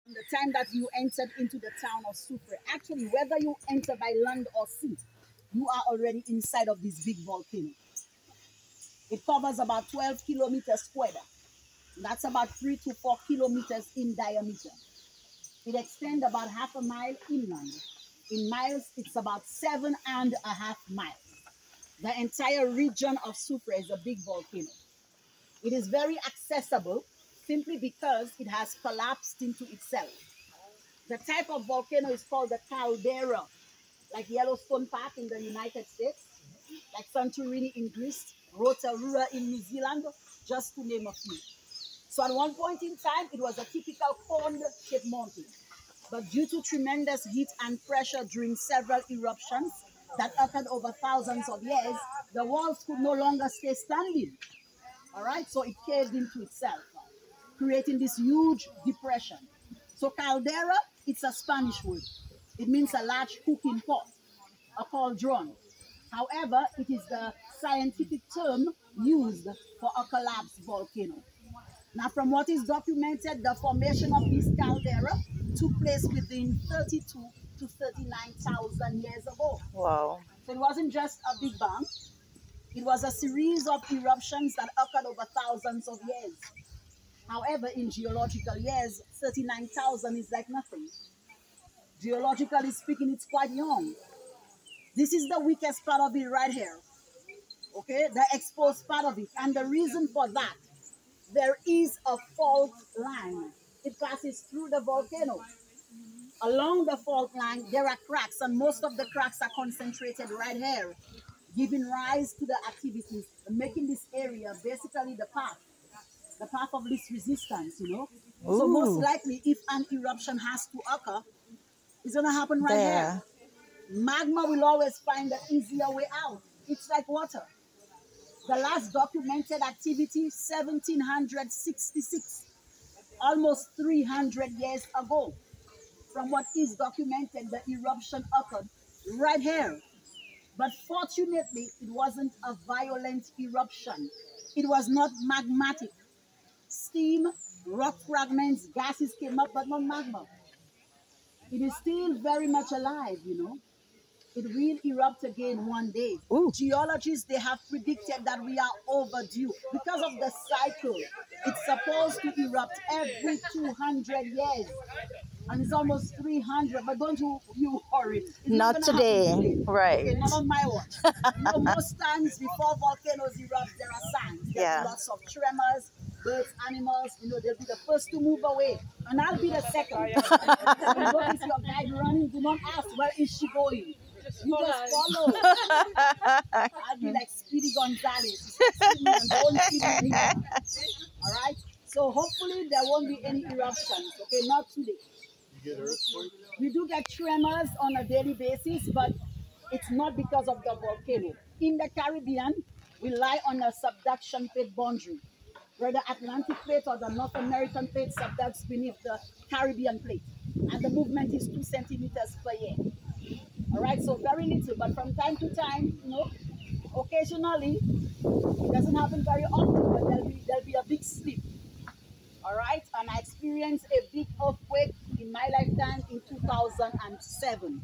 The time that you entered into the town of Sucre, actually, whether you enter by land or sea, you are already inside of this big volcano. It covers about 12 kilometers squared. That's about 3 to 4 kilometers in diameter. It extends about half a mile inland. In miles, it's about 7.5 miles. The entire region of Sucre is a big volcano. It is very accessible simply because it has collapsed into itself. The type of volcano is called the caldera, like Yellowstone Park in the United States, like Santorini in Greece, Rotorua in New Zealand, just to name a few. So at one point in time, it was a typical cone-shaped mountain. But due to tremendous heat and pressure during several eruptions that occurred over thousands of years, the walls could no longer stay standing. All right, so it caved into itself, creating this huge depression. So caldera, it's a Spanish word. It means a large cooking pot, a cauldron. However, it is the scientific term used for a collapsed volcano. Now, from what is documented, the formation of this caldera took place within 32 to 39,000 years ago. Wow. So it wasn't just a big bang. It was a series of eruptions that occurred over thousands of years. However, in geological years, 39,000 is like nothing. Geologically speaking, it's quite young. This is the weakest part of it right here. Okay, the exposed part of it. And the reason for that, there is a fault line. It passes through the volcano. Along the fault line, there are cracks, and most of the cracks are concentrated right here, giving rise to the activities, making this area basically the path of least resistance, you know. Ooh. So most likely, if an eruption has to occur, it's going to happen right here. Magma will always find the easier way out. It's like water. The last documented activity, 1766, almost 300 years ago. From what is documented, the eruption occurred right here. But fortunately, it wasn't a violent eruption. It was not magmatic. Steam, rock fragments, gases came up, but not magma. It is still very much alive, you know. It will erupt again one day. Ooh. Geologists, they have predicted that we are overdue because of the cycle. It's supposed to erupt every 200 years. And it's almost 300, but don't you worry. It's not today. Right. Okay, not on my watch. You know, most times before volcanoes erupt, there are signs. There's lots of tremors, birds, animals, you know, they'll be the first to move away. And I'll be the second. So you notice your guide running, do not ask, where is she going? You just follow. I'll be like Speedy Gonzales. All right? So hopefully there won't be any eruptions. Okay, not today. You get earthquakes? We do get tremors on a daily basis, but it's not because of the volcano. In the Caribbean, we lie on a subduction plate boundary, where the Atlantic plate or the North American plate subducts beneath the Caribbean plate. And the movement is 2 centimeters per year. All right, so very little, but from time to time, you know, occasionally, it doesn't happen very often, but there'll be a big slip. All right, and I experienced a big earthquake in my lifetime in 2007.